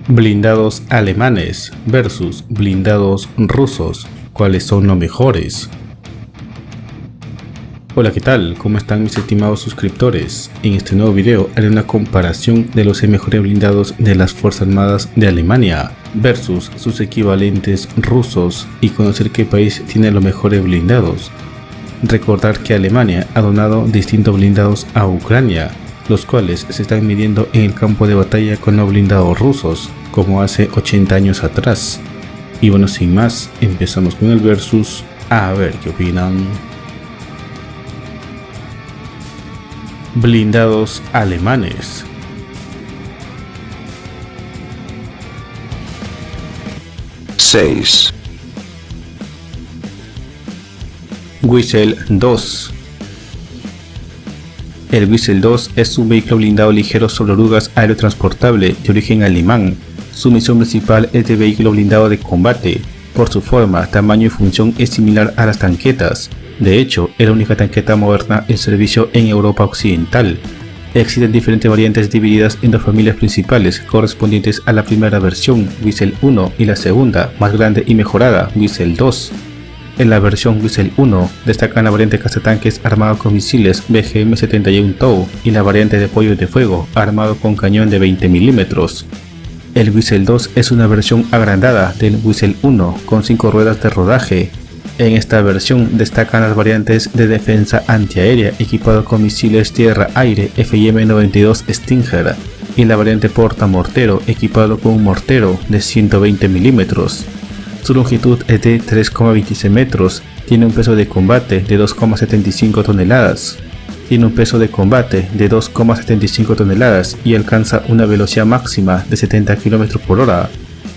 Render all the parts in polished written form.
Blindados alemanes versus blindados rusos. ¿Cuáles son los mejores? Hola, ¿qué tal? ¿Cómo están mis estimados suscriptores? En este nuevo video haré una comparación de los 6 mejores blindados de las Fuerzas Armadas de Alemania versus sus equivalentes rusos y conocer qué país tiene los mejores blindados. Recordar que Alemania ha donado distintos blindados a Ucrania, los cuales se están midiendo en el campo de batalla con los blindados rusos, como hace 80 años atrás. Y bueno, sin más, empezamos con el versus, a ver qué opinan. Blindados alemanes. Wiesel 2. El Wiesel 2 es un vehículo blindado ligero sobre orugas aerotransportable de origen alemán. Su misión principal es de vehículo blindado de combate. Por su forma, tamaño y función es similar a las tanquetas. De hecho, es la única tanqueta moderna en servicio en Europa Occidental. Existen diferentes variantes divididas en dos familias principales correspondientes a la primera versión, Wiesel 1, y la segunda, más grande y mejorada, Wiesel 2. En la versión Wiesel 1 destacan la variante cazatanques armado con misiles BGM-71 TOW y la variante de apoyo de fuego armado con cañón de 20 mm. El Wiesel 2 es una versión agrandada del Wiesel 1 con 5 ruedas de rodaje. En esta versión destacan las variantes de defensa antiaérea equipado con misiles tierra-aire FIM-92 Stinger y la variante portamortero equipado con un mortero de 120 mm. Su longitud es de 3,26 metros, tiene un peso de combate de 2,75 toneladas. Tiene un peso de combate de 2,75 toneladas y alcanza una velocidad máxima de 70 km por hora.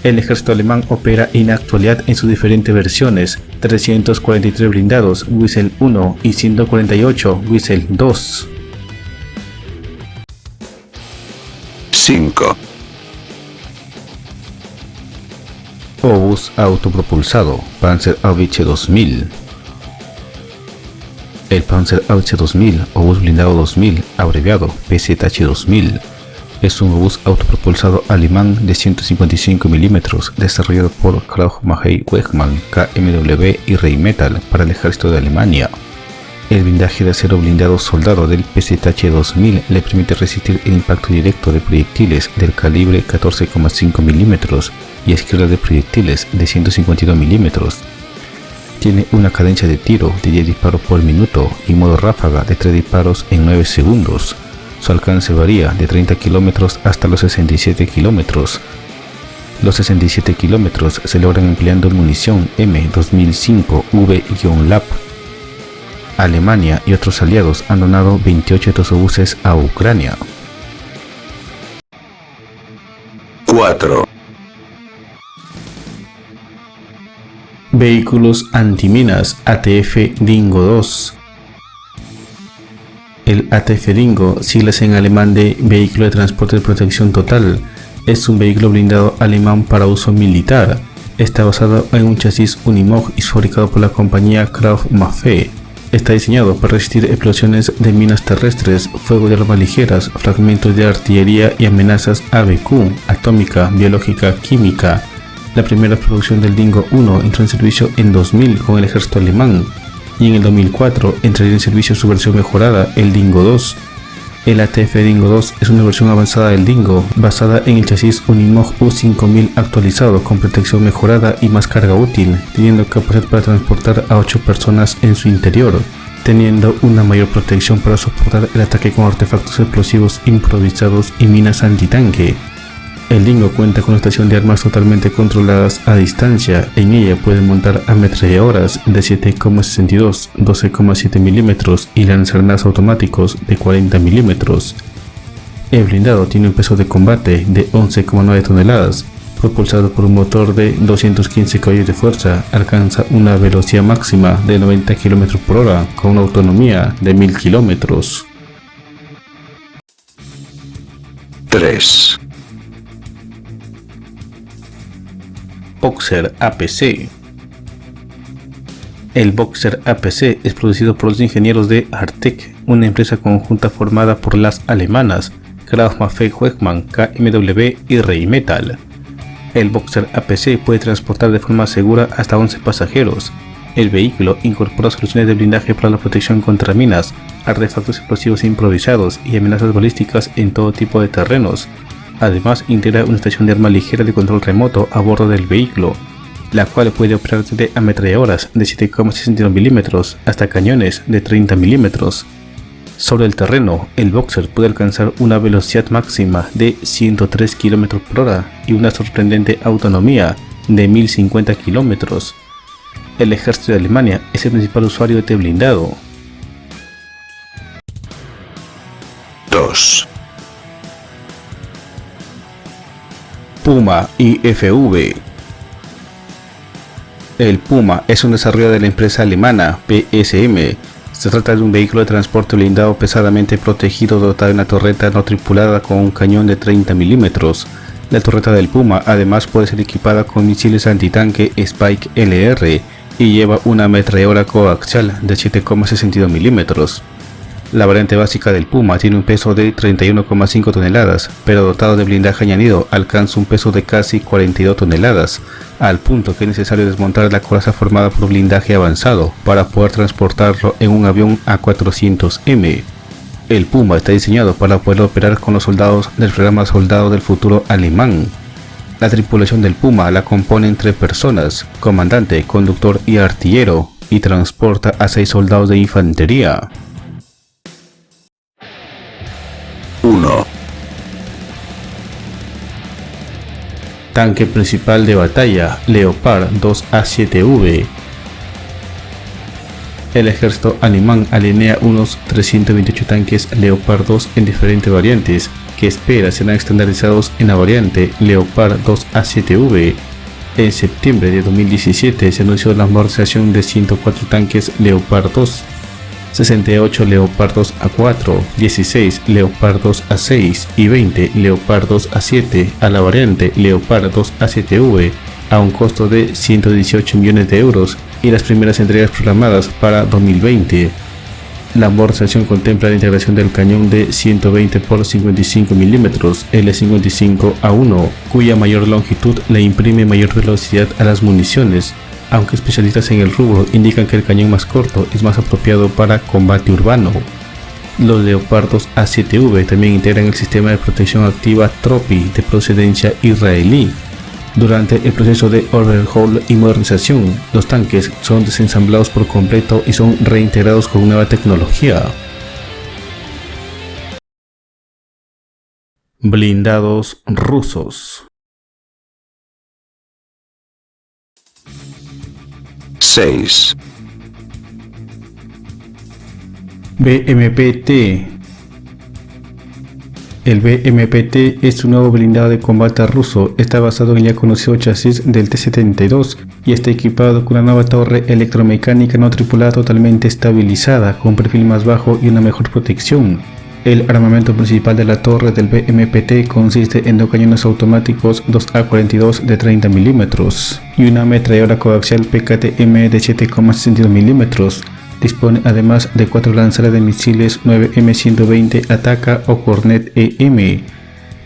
El ejército alemán opera en la actualidad en sus diferentes versiones, 343 blindados Wiesel 1 y 148 Wiesel 2. 5. Obús autopropulsado Panzerhaubitze 2000. El Panzerhaubitze 2000, obús blindado 2000, abreviado PZH-2000, es un obús autopropulsado alemán de 155 mm desarrollado por Krauss-Maffei-Wegmann, KMW y Rheinmetall para el ejército de Alemania. El blindaje de acero blindado soldado del PZH-2000 le permite resistir el impacto directo de proyectiles del calibre 14,5 mm y esquivar de proyectiles de 152 mm. Tiene una cadencia de tiro de 10 disparos por minuto y modo ráfaga de 3 disparos en 9 segundos. Su alcance varía de 30 km hasta los 67 km. Los 67 km se logran empleando munición M2005V-LAP. Alemania y otros aliados han donado 28 de estos obuses a Ucrania. 4. Vehículos antiminas ATF Dingo 2. El ATF Dingo, siglas en alemán de Vehículo de Transporte de Protección Total, es un vehículo blindado alemán para uso militar. Está basado en un chasis Unimog y fabricado por la compañía Krauss-Maffei. Está diseñado para resistir explosiones de minas terrestres, fuego de armas ligeras, fragmentos de artillería y amenazas ABQ, atómica, biológica, química. La primera producción del Dingo 1 entró en servicio en 2000 con el ejército alemán y en el 2004 entraría en servicio su versión mejorada, el Dingo 2. El ATF Dingo 2 es una versión avanzada del Dingo, basada en el chasis Unimog U5000 actualizado con protección mejorada y más carga útil, teniendo capacidad para transportar a 8 personas en su interior, teniendo una mayor protección para soportar el ataque con artefactos explosivos improvisados y minas antitanque. El Dingo cuenta con una estación de armas totalmente controladas a distancia. En ella pueden montar ametralladoras de 7,62, 12,7 mm y lanzagranadas automáticos de 40 mm. El blindado tiene un peso de combate de 11,9 toneladas, propulsado por un motor de 215 caballos de fuerza, alcanza una velocidad máxima de 90 km por hora con una autonomía de 1000 km. 3. Boxer APC. El Boxer APC es producido por los ingenieros de Artec, una empresa conjunta formada por las alemanas Krauss-Maffei-Wegmann, KMW y Rheinmetall. El Boxer APC puede transportar de forma segura hasta 11 pasajeros. El vehículo incorpora soluciones de blindaje para la protección contra minas, artefactos explosivos improvisados y amenazas balísticas en todo tipo de terrenos. Además, integra una estación de arma ligera de control remoto a bordo del vehículo, la cual puede operar desde ametralladoras de 7,62 mm hasta cañones de 30 mm. Sobre el terreno, el Boxer puede alcanzar una velocidad máxima de 103 km/h y una sorprendente autonomía de 1050 km. El ejército de Alemania es el principal usuario de este blindado. 2. Puma IFV. El Puma es un desarrollo de la empresa alemana PSM. Se trata de un vehículo de transporte blindado pesadamente protegido dotado de una torreta no tripulada con un cañón de 30 mm. La torreta del Puma además puede ser equipada con misiles antitanque Spike LR y lleva una ametralladora coaxial de 7,62 mm. La variante básica del Puma tiene un peso de 31,5 toneladas, pero dotado de blindaje añadido alcanza un peso de casi 42 toneladas, al punto que es necesario desmontar la coraza formada por blindaje avanzado para poder transportarlo en un avión A400M. El Puma está diseñado para poder operar con los soldados del programa Soldado del Futuro alemán. La tripulación del Puma la componen 3 personas, comandante, conductor y artillero, y transporta a 6 soldados de infantería. 1. Tanque principal de batalla Leopard 2A7V. El ejército alemán alinea unos 328 tanques Leopard 2 en diferentes variantes, que espera serán estandarizados en la variante Leopard 2A7V. En septiembre de 2017 se anunció la modernización de 104 tanques Leopard 2, 68 Leopard 2A4, 16 Leopard 2A6 y 20 Leopard 2A7 a la variante Leopard 2A7V a un costo de 118 millones de euros y las primeras entregas programadas para 2020. La modernización contempla la integración del cañón de 120 x 55 mm L55A1, cuya mayor longitud le imprime mayor velocidad a las municiones, aunque especialistas en el rubro indican que el cañón más corto es más apropiado para combate urbano. Los Leopard 2A7V también integran el sistema de protección activa Trophy de procedencia israelí. Durante el proceso de overhaul y modernización, los tanques son desensamblados por completo y son reintegrados con nueva tecnología. Blindados rusos. 6. BMP-T. El BMP-T es un nuevo blindado de combate ruso. Está basado en el ya conocido chasis del T-72 y está equipado con una nueva torre electromecánica no tripulada totalmente estabilizada, con perfil más bajo y una mejor protección. El armamento principal de la torre del BMP-T consiste en 2 cañones automáticos 2A42 de 30 mm y una ametralladora coaxial PKTM de 7,62 mm. Dispone además de 4 lanzadores de misiles 9M120 Ataka o Cornet EM.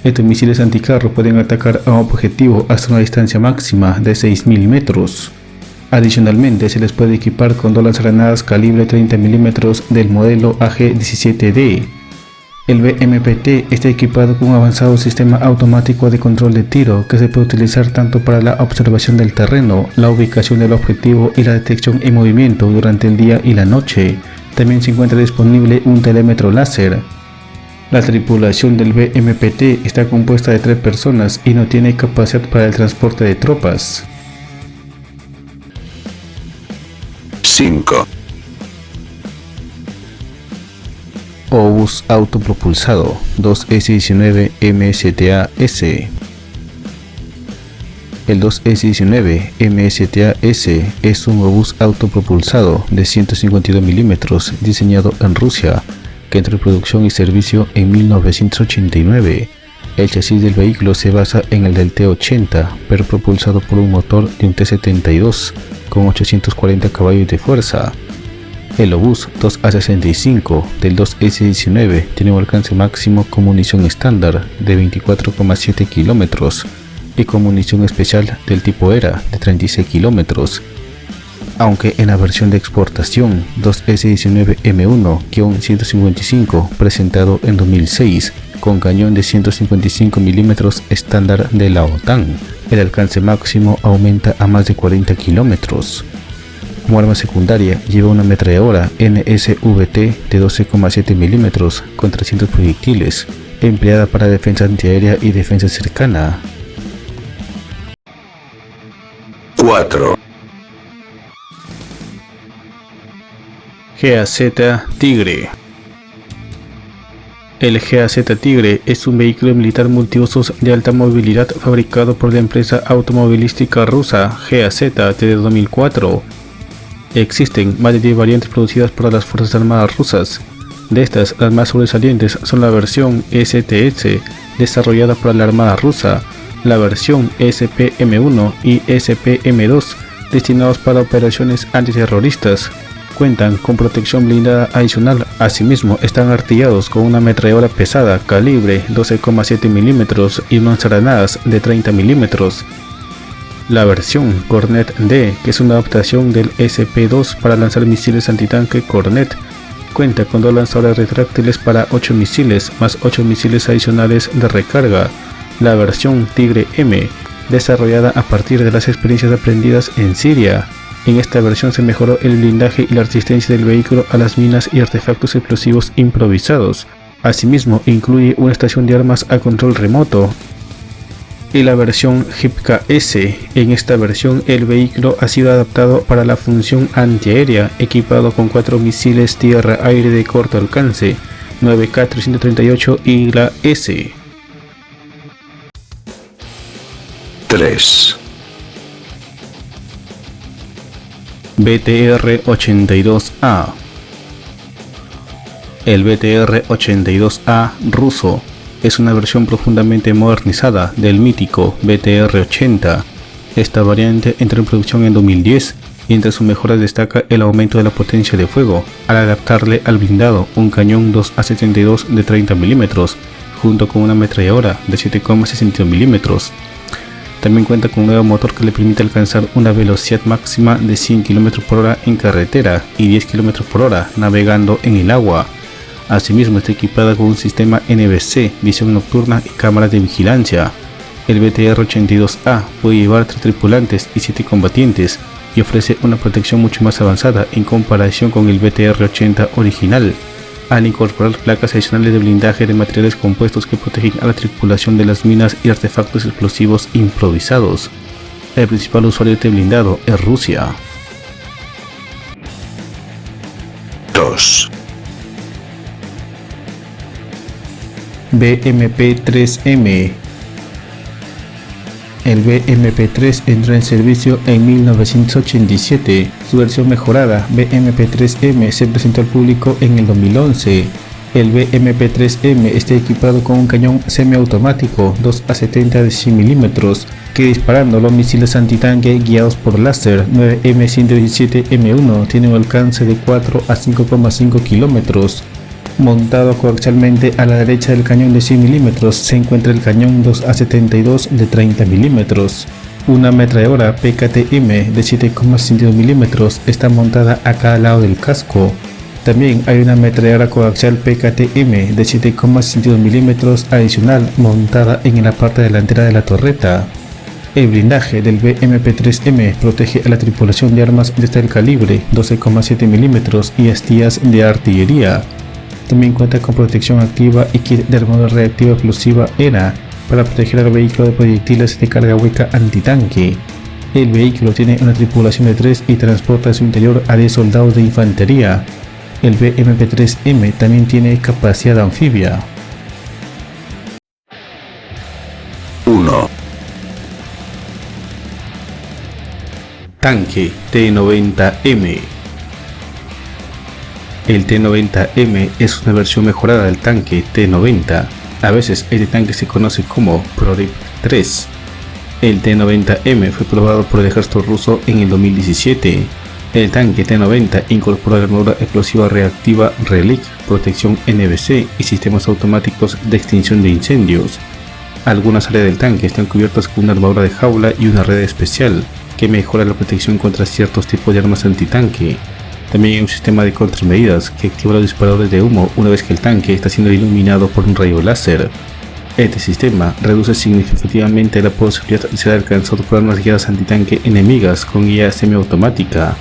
Estos misiles anticarro pueden atacar a un objetivo hasta una distancia máxima de 6.000 metros. Adicionalmente, se les puede equipar con 2 lanzagranadas calibre 30 mm del modelo AG-17D. El BMP-T está equipado con un avanzado sistema automático de control de tiro que se puede utilizar tanto para la observación del terreno, la ubicación del objetivo y la detección en movimiento durante el día y la noche. También se encuentra disponible un telémetro láser. La tripulación del BMP-T está compuesta de 3 personas y no tiene capacidad para el transporte de tropas. 5. Obús autopropulsado 2S-19 MSTA-S. El 2S-19 MSTA-S es un obús autopropulsado de 152 mm diseñado en Rusia, que entró en producción y servicio en 1989. El chasis del vehículo se basa en el del T-80, pero propulsado por un motor de un T-72 con 840 caballos de fuerza. El obús 2A65 del 2S-19 tiene un alcance máximo con munición estándar de 24,7 km. y con munición especial del tipo ERA de 36 kilómetros. Aunque en la versión de exportación 2S19M1-155 presentado en 2006 con cañón de 155 mm estándar de la OTAN, el alcance máximo aumenta a más de 40 kilómetros. Como arma secundaria lleva una ametralladora NSVT de 12,7 mm con 300 proyectiles, empleada para defensa antiaérea y defensa cercana. 4, GAZ Tigre. El GAZ Tigre es un vehículo militar multiusos de alta movilidad fabricado por la empresa automovilística rusa GAZ desde 2004. Existen más de 10 variantes producidas por las Fuerzas Armadas rusas. De estas, las más sobresalientes son la versión STS, desarrollada por la Armada rusa, la versión SPM-1 y SPM-2, destinados para operaciones antiterroristas. Cuentan con protección blindada adicional. Asimismo, están artillados con una ametralladora pesada calibre 12,7 mm y lanzagranadas de 30 mm. La versión Kornet D, que es una adaptación del SP-2 para lanzar misiles antitanque Kornet, cuenta con 2 lanzadores retráctiles para 8 misiles más 8 misiles adicionales de recarga. La versión Tigre M, desarrollada a partir de las experiencias aprendidas en Siria. En esta versión se mejoró el blindaje y la resistencia del vehículo a las minas y artefactos explosivos improvisados. Asimismo, incluye una estación de armas a control remoto. Y la versión Hipka S. En esta versión el vehículo ha sido adaptado para la función antiaérea, equipado con 4 misiles tierra-aire de corto alcance, 9K338 y la S. 3, BTR-82A. El BTR-82A ruso es una versión profundamente modernizada del mítico BTR-80. Esta variante entró en producción en 2010 y entre sus mejoras destaca el aumento de la potencia de fuego al adaptarle al blindado un cañón 2A72 de 30 mm junto con una ametralladora de 7,62 mm. También cuenta con un nuevo motor que le permite alcanzar una velocidad máxima de 100 km/h en carretera y 10 km/h navegando en el agua. Asimismo está equipada con un sistema NBC, visión nocturna y cámaras de vigilancia. El BTR-82A puede llevar 3 tripulantes y 7 combatientes y ofrece una protección mucho más avanzada en comparación con el BTR-80 original, al incorporar placas adicionales de blindaje de materiales compuestos que protegen a la tripulación de las minas y artefactos explosivos improvisados. El principal usuario de este blindado es Rusia. 2, BMP-3M. El BMP-3 entró en servicio en 1987. Su versión mejorada, BMP-3M, se presentó al público en el 2011. El BMP-3M está equipado con un cañón semiautomático 2A70 de 100 mm que, disparando los misiles antitanque guiados por láser 9M117M1, tiene un alcance de 4 a 5,5 kilómetros. Montado coaxialmente a la derecha del cañón de 100 mm se encuentra el cañón 2A72 de 30 mm. Una ametralladora PKTM de 7,62 mm está montada a cada lado del casco. También hay una ametralladora coaxial PKTM de 7,62 mm adicional montada en la parte delantera de la torreta. El blindaje del BMP-3M protege a la tripulación de armas de tal calibre 12,7 mm y astillas de artillería. También cuenta con protección activa y kit de armadura reactiva explosiva ERA para proteger al vehículo de proyectiles de carga hueca antitanque. El vehículo tiene una tripulación de 3 y transporta en su interior a 10 soldados de infantería. El BMP-3M también tiene capacidad anfibia. 1, Tanque T-90M. El T-90M es una versión mejorada del tanque T-90. A veces este tanque se conoce como Prorip 3. El T-90M fue probado por el ejército ruso en el 2017. El tanque T-90 incorpora la armadura explosiva reactiva Relic, protección NBC y sistemas automáticos de extinción de incendios. Algunas áreas del tanque están cubiertas con una armadura de jaula y una red especial que mejora la protección contra ciertos tipos de armas antitanque. También hay un sistema de contramedidas que activa los disparadores de humo una vez que el tanque está siendo iluminado por un rayo láser. Este sistema reduce significativamente la posibilidad de ser alcanzado por armas guiadas antitanque enemigas con guía semiautomática.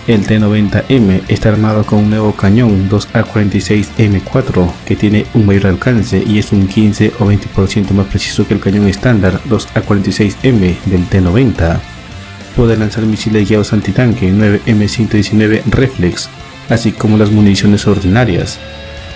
El T-90M está armado con un nuevo cañón 2A46M4 que tiene un mayor alcance y es un 15 o 20% más preciso que el cañón estándar 2A46M del T-90. Puede lanzar misiles guiados antitanque 9M119 Reflex, así como las municiones ordinarias.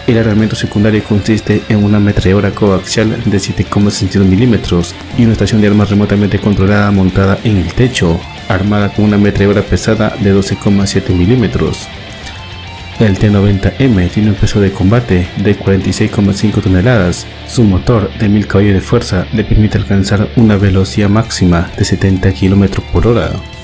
El armamento secundario consiste en una ametralladora coaxial de 7,62 mm y una estación de armas remotamente controlada montada en el techo, armada con una ametralladora pesada de 12,7 mm. El T-90M tiene un peso de combate de 46,5 toneladas. Su motor de 1000 caballos de fuerza le permite alcanzar una velocidad máxima de 70 km/h.